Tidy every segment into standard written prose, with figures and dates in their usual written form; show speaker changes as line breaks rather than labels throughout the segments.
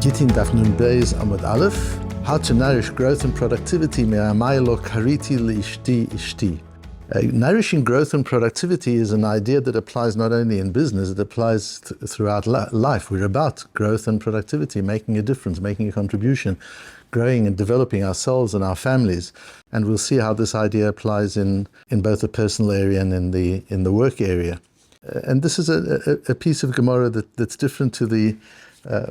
Gittin Daf Nun Beis Amud Aleph. How to nourish growth and productivity. Me'amaylo kariti li'ishti ishti. Nourishing growth and productivity is an idea that applies not only in business, it applies throughout life. We're about growth and productivity, making a difference, making a contribution, growing and developing ourselves and our families. And we'll see how this idea applies in both the personal area and in the work area. And this is a piece of Gemara that's different to the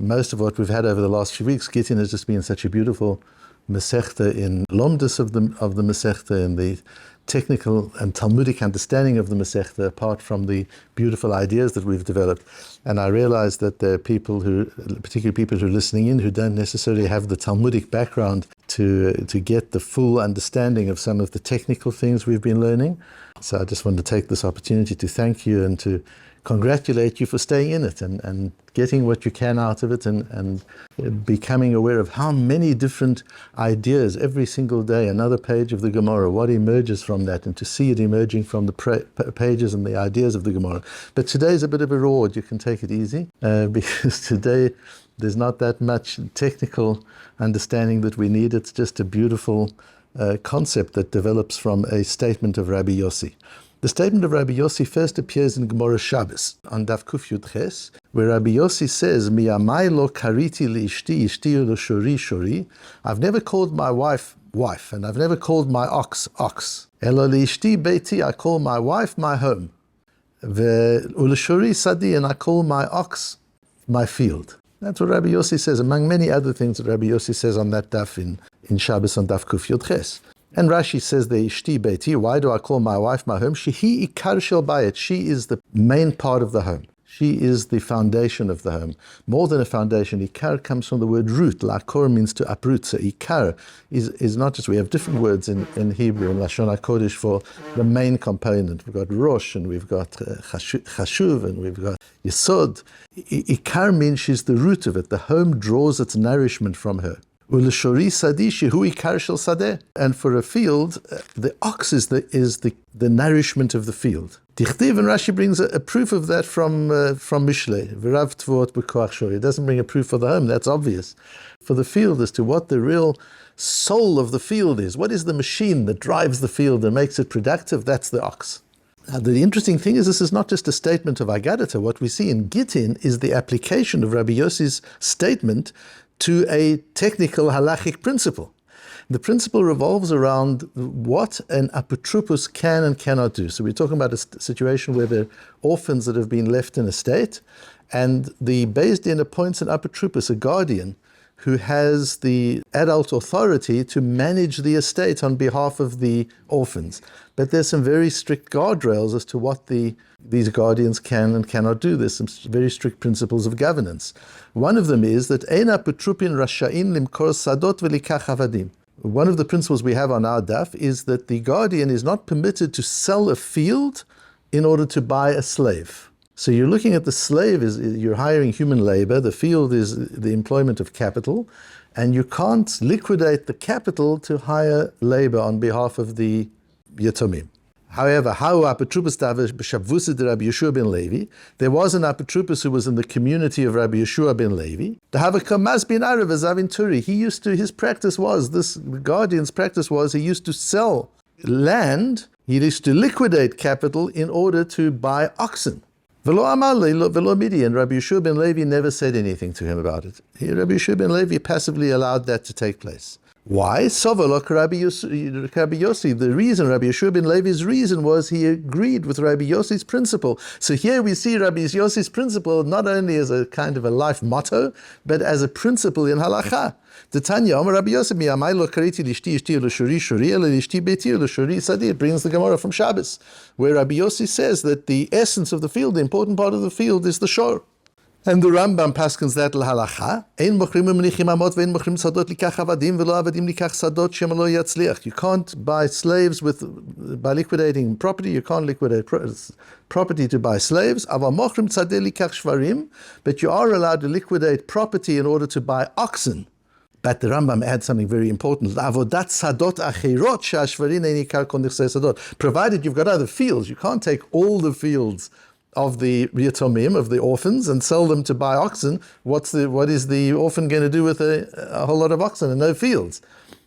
most of what we've had over the last few weeks. Gittin has just been such a beautiful Masechta in Lomdus of the Masechta, in the technical and Talmudic understanding of the Masechta, apart from the beautiful ideas that we've developed. And I realize that there are people particularly people who are listening in, who don't necessarily have the Talmudic background to get the full understanding of some of the technical things we've been learning. So I just want to take this opportunity to thank you and to congratulate you for staying in it and getting what you can out of it and becoming aware of how many different ideas every single day, another page of the Gemara, what emerges from that, and to see it emerging from the pages and the ideas of the Gemara. But today is a bit of a reward. You can take it easy because today there's not that much technical understanding that we need. It's just a beautiful concept that develops from a statement of Rabbi Yossi. The statement of Rabbi Yossi first appears in Gemara Shabbos on Daf Kuf Yud Ches, where Rabbi Yossi says, "Mi'amai lo kariti li'ishti, ishti lo shori shori." I've never called my wife wife, and I've never called my ox ox. Elo li'ishti beiti, I call my wife my home. Ve'ulashori sadi, and I call my ox my field. That's what Rabbi Yossi says, among many other things that Rabbi Yossi says on that daf in Shabbos on Daf Kuf Yud Ches. And Rashi says the ishti beiti, why do I call my wife my home? Shehi ikar shel bayit, she is the main part of the home. She is the foundation of the home. More than a foundation, ikar comes from the word root. Lakor means to uproot. So ikar is not just, we have different words in Hebrew, in Lashon HaKodesh, for the main component. We've got rosh, and we've got chashuv, and we've got yesod. Ikar means she's the root of it. The home draws its nourishment from her. And for a field, the ox is the nourishment of the field. Tichtiv, and Rashi brings a proof of that from Mishlei. V'rav tvot b'koach shori. It doesn't bring a proof for the home, that's obvious. For the field, as to what the real soul of the field is. What is the machine that drives the field and makes it productive? That's the ox. Now, the interesting thing is, this is not just a statement of Agadata. What we see in Gittin is the application of Rabbi Yossi's statement to a technical halachic principle. The principle revolves around what an apotropos can and cannot do. So we're talking about a situation where there are orphans that have been left in a state, and the Beis Din appoints an apotropos, a guardian, who has the adult authority to manage the estate on behalf of the orphans. But there's some very strict guardrails as to what these guardians can and cannot do. There's some very strict principles of governance. One of them is that ein apotropin rasha'in limkor sadot velikach avadim. One of the principles we have on our daf is that the guardian is not permitted to sell a field in order to buy a slave. So you're looking at the slave, you're hiring human labor, the field is the employment of capital, and you can't liquidate the capital to hire labor on behalf of the Yatomim. However, there was an apotropos who was in the community of Rabbi Yeshua ben Levi. His practice was, this guardian's practice was, he used to sell land, he used to liquidate capital in order to buy oxen. Velo amar velo midi, and Rabbi Yeshua ben Levi never said anything to him about it. Rabbi Yeshua ben Levi passively allowed that to take place. Why? Sovolok Rabbi Yossi. The reason, Rabbi Yeshua ben Levi's reason, was he agreed with Rabbi Yossi's principle. So here we see Rabbi Yossi's principle not only as a kind of a life motto, but as a principle in halacha. The Tanya, Rabbi Yossi, mi'amai lo kariti lishti ishti lo shori shori elo lishti beiti lo shori sadi. It brings the Gemara from Shabbos, where Rabbi Yossi says that the essence of the field, the important part of the field, is the shor. And the Rambam paskins that l'halacha, ein mochrim umnichim amot ve'ein mochrim sadot likach avadim ve'lo avadim likach sadot shem lo yatzliach. You can't buy slaves by liquidating property. You can't liquidate property to buy slaves. Aval mochrim tzadeh likach shvarim, but you are allowed to liquidate property in order to buy oxen. But the Rambam adds something very important. Avodat sadot achirot she'ashvarin ein ikar kon nichsei sadot. Provided you've got other fields, you can't take all the fields of the yatomim, of the orphans, and sell them to buy oxen, what is the orphan going to do with a whole lot of oxen and no fields?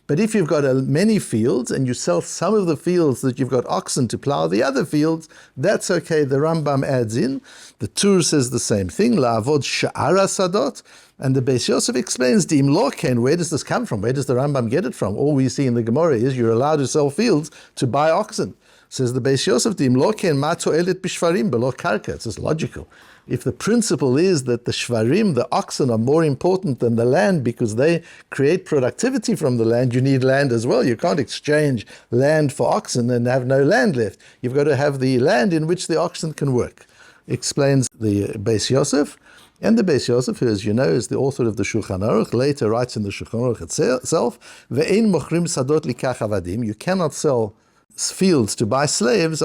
But if you've got many fields and you sell some of the fields that you've got oxen to plow the other fields, that's okay. The Rambam adds in. The Tur says the same thing. La'avod sha'ara sadot. And the Beis Yosef explains, Dim lo ken, where does this come from? Where does the Rambam get it from? All we see in the Gemara is you're allowed to sell fields to buy oxen. Says the Beis Yosef, Dim lo ken ma to'elet b'shvarim b'lo karka. It's just logical. If the principle is that the shvarim, the oxen, are more important than the land because they create productivity from the land, you need land as well. You can't exchange land for oxen and have no land left. You've got to have the land in which the oxen can work. Explains the Beis Yosef. And the Beis Yosef, who, as you know, is the author of the Shulchan Aruch, later writes in the Shulchan Aruch itself, Ve'ein mochrim sadot likach avadim. You cannot sell fields to buy slaves,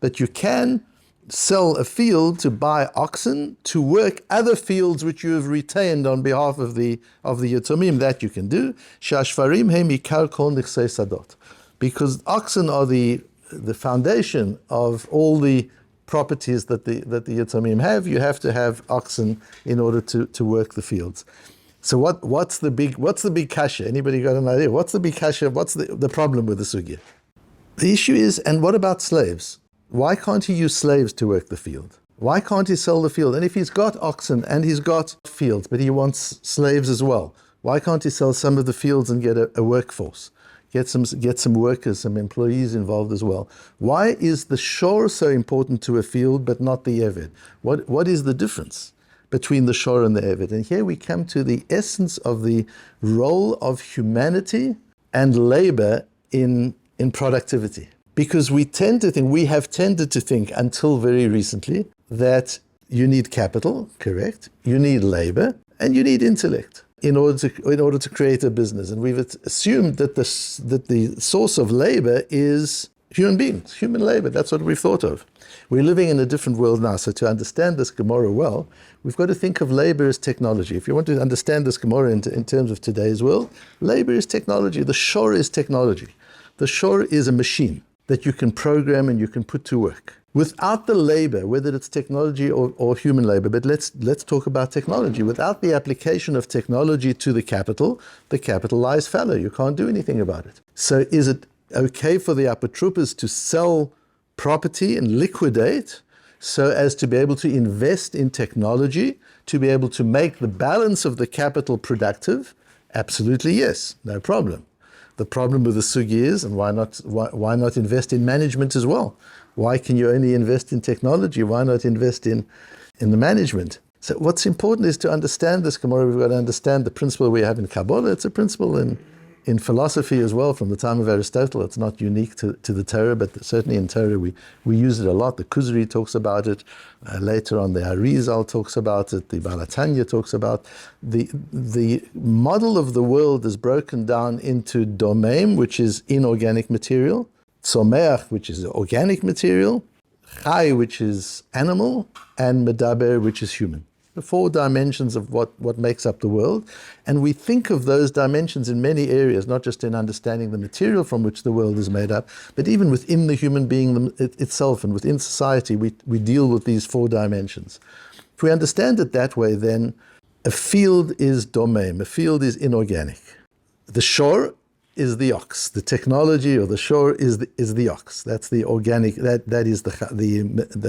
but you can sell a field to buy oxen to work other fields which you have retained on behalf of the yatomim. That you can do. Because oxen are the foundation of all the properties that the yatomim have. You have to have oxen in order to work the fields. So what's the big kasha? Anybody got an idea? What's the big kasha? What's the problem with the sugya? The issue is, and what about slaves? Why can't he use slaves to work the field? Why can't he sell the field? And if he's got oxen and he's got fields, but he wants slaves as well, why can't he sell some of the fields and get a workforce? Get some workers, some employees involved as well. Why is the shiur so important to a field but not the eved? What is the difference between the shiur and the eved? And here we come to the essence of the role of humanity and labor in productivity. Because we have tended to think until very recently that you need capital, correct? You need labor and you need intellect in order to create a business. And we've assumed that the source of labor is human beings, human labor. That's what we've thought of. We're living in a different world now, so to understand this Gemara well, we've got to think of labor as technology. If you want to understand this Gemara in terms of today's world, labor is technology. The shiur is technology. The shiur is a machine that you can program and you can put to work. Without the labor, whether it's technology or human labor, but let's talk about technology. Without the application of technology to the capital lies fallow. You can't do anything about it. So is it okay for the apotropos to sell property and liquidate so as to be able to invest in technology, to be able to make the balance of the capital productive? Absolutely yes, no problem. The problem with the sugi is, and why not invest in management as well? Why can you only invest in technology? Why not invest in the management? So what's important is to understand this Gemara. We've got to understand the principle we have in Kabbalah. It's a principle in philosophy as well from the time of Aristotle. It's not unique to the Torah, but certainly in Torah we use it a lot. The Kuzri talks about it. Later on the Arizal talks about it. The Balatanya talks about the model of the world is broken down into domain, which is inorganic material, tzomeach, which is organic material, chai, which is animal, and medaber, which is human. The four dimensions of what makes up the world. And we think of those dimensions in many areas, not just in understanding the material from which the world is made up, but even within the human being itself and within society, we deal with these four dimensions. If we understand it that way, then a field is domain, a field is inorganic. The shiur is the ox. The technology or the shiur is the ox. That's the organic, that is the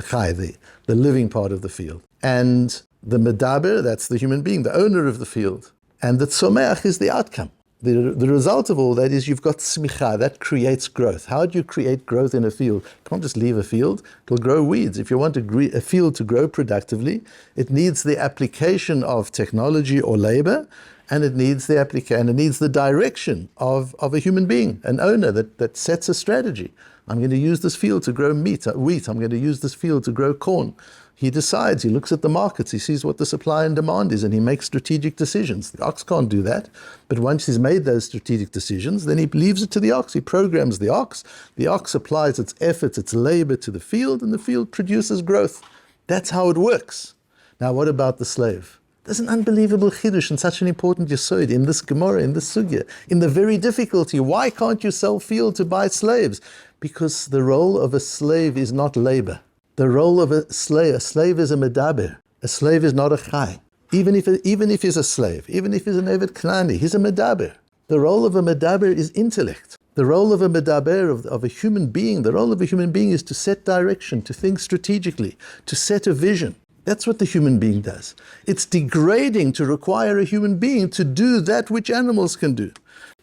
chai, the living part of the field. And the medaber, that's the human being, the owner of the field. And the tzomeach is the outcome. The result of all that is you've got smicha, that creates growth. How do you create growth in a field? You can't just leave a field, it'll grow weeds. If you want a field to grow productively, it needs the application of technology or labor, and it needs the direction of a human being, an owner that sets a strategy. I'm going to use this field to grow wheat. I'm going to use this field to grow corn. He decides, he looks at the markets, he sees what the supply and demand is, and he makes strategic decisions. The ox can't do that. But once he's made those strategic decisions, then he leaves it to the ox. He programs the ox. The ox applies its efforts, its labor to the field, and the field produces growth. That's how it works. Now, what about the slave? There's an unbelievable chiddush and such an important yesod in this Gemara, in this sugya, in the very difficulty. Why can't you sell field to buy slaves? Because the role of a slave is not labor. The role of a slave is a medaber. A slave is not a chai. Even if he's a slave, even if he's an Eved Knani, he's a medaber. The role of a medaber is intellect. The role of a medaber, of a human being, the role of a human being is to set direction, to think strategically, to set a vision. That's what the human being does. It's degrading to require a human being to do that which animals can do.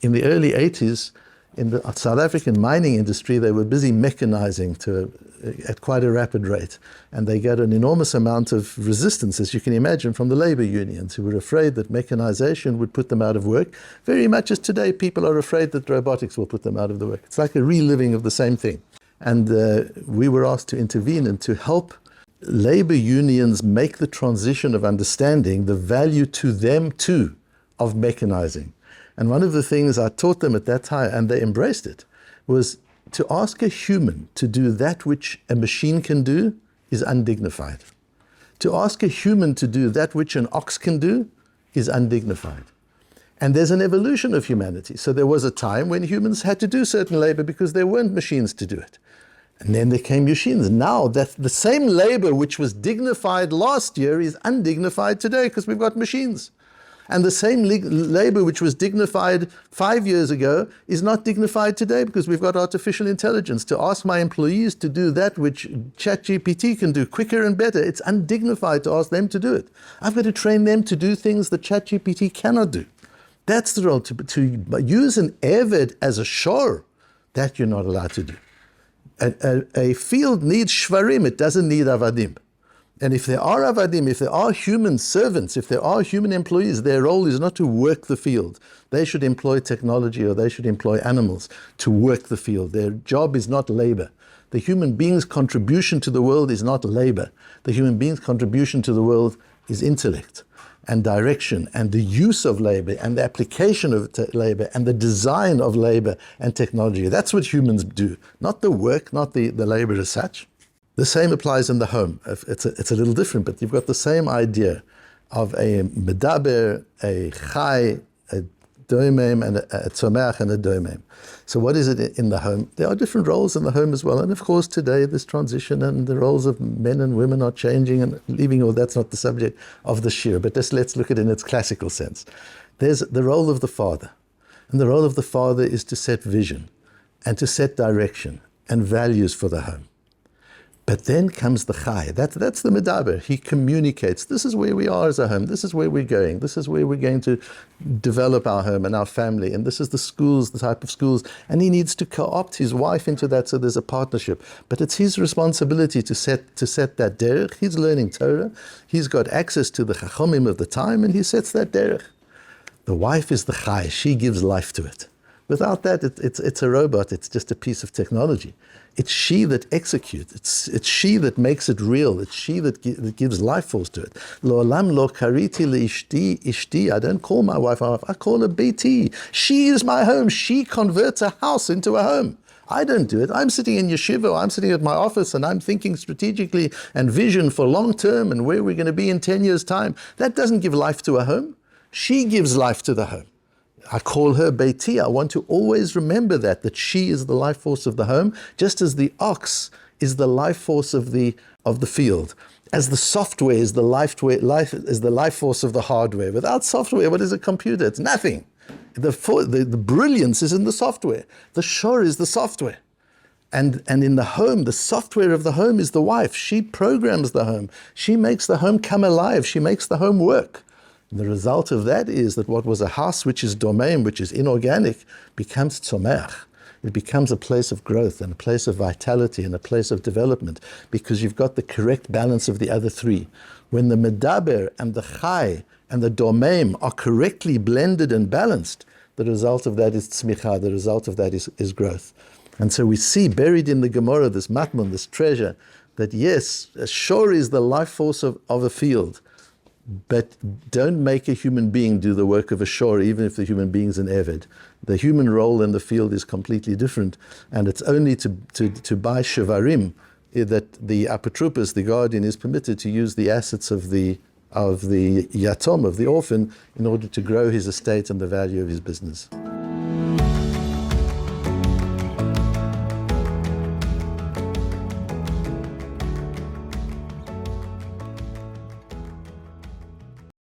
In the early 80s, in the South African mining industry, they were busy mechanizing at quite a rapid rate. And they got an enormous amount of resistance, as you can imagine, from the labor unions, who were afraid that mechanization would put them out of work, very much as today people are afraid that robotics will put them out of the work. It's like a reliving of the same thing. And we were asked to intervene and to help labor unions make the transition of understanding the value to them too of mechanizing. And one of the things I taught them at that time, and they embraced it, was to ask a human to do that which a machine can do is undignified. To ask a human to do that which an ox can do is undignified. And there's an evolution of humanity. So there was a time when humans had to do certain labor because there weren't machines to do it. And then there came machines. Now that the same labor which was dignified last year is undignified today because we've got machines. And the same labor which was dignified 5 years ago is not dignified today because we've got artificial intelligence. To ask my employees to do that which ChatGPT can do quicker and better, it's undignified to ask them to do it. I've got to train them to do things that ChatGPT cannot do. That's the role. To use an Eved as a shiur, that you're not allowed to do. A field needs shvarim, it doesn't need avadim. And if there are avadim, if there are human servants, if there are human employees, their role is not to work the field. They should employ technology or they should employ animals to work the field. Their job is not labor. The human being's contribution to the world is not labor. The human being's contribution to the world is intellect and direction and the use of labor and the application of labor and the design of labor and technology. That's what humans do, not the work, not the labor as such. The same applies in the home. It's a little different, but you've got the same idea of a medaber, a chai, a doimem, and a tzomeach and a doimem. So what is it in the home? There are different roles in the home as well. And of course, today, this transition and the roles of men and women are changing and leaving, or that's not the subject of the shiur, but just let's look at it in its classical sense. There's the role of the father. And the role of the father is to set vision and to set direction and values for the home. But then comes the chai. That's the medaber. He communicates. This is where we are as a home. This is where we're going. This is where we're going to develop our home and our family. And this is the schools, the type of schools. And he needs to co-opt his wife into that so there's a partnership. But it's his responsibility to set that derech. He's learning Torah. He's got access to the chachomim of the time and he sets that derech. The wife is the chai. She gives life to it. Without that, it's a robot. It's just a piece of technology. It's she that executes. It's she that makes it real. It's she that gives life force to it. Lo olam lo kariti leishti ishti. I don't call my wife, I call her beiti. She is my home. She converts a house into a home. I don't do it. I'm sitting in yeshiva, I'm sitting at my office, and I'm thinking strategically and vision for long term and where we're going to be in 10 years' time. That doesn't give life to a home. She gives life to the home. I call her Beiti. I want to always remember that she is the life force of the home, just as the ox is the life force of the field. As the software is the life force of the hardware. Without software, what is a computer? It's nothing. The brilliance is in the software. The shiur is the software. And in the home, the software of the home is the wife. She programs the home. She makes the home come alive. She makes the home work. And the result of that is that what was a house which is domain, which is inorganic, becomes tzomeach. It becomes a place of growth and a place of vitality and a place of development because you've got the correct balance of the other three. When the medaber and the chai and the domain are correctly blended and balanced, the result of that is tzmicha, the result of that is growth. And so we see buried in the Gemara, this matmon, this treasure, that yes, a shiur is the life force of a field. But don't make a human being do the work of a shiur, even if the human being is an Eved. The human role in the field is completely different, and it's only to buy shivarim that the apotropos, the guardian, is permitted to use the assets of the yatom, of the orphan, in order to grow his estate and the value of his business.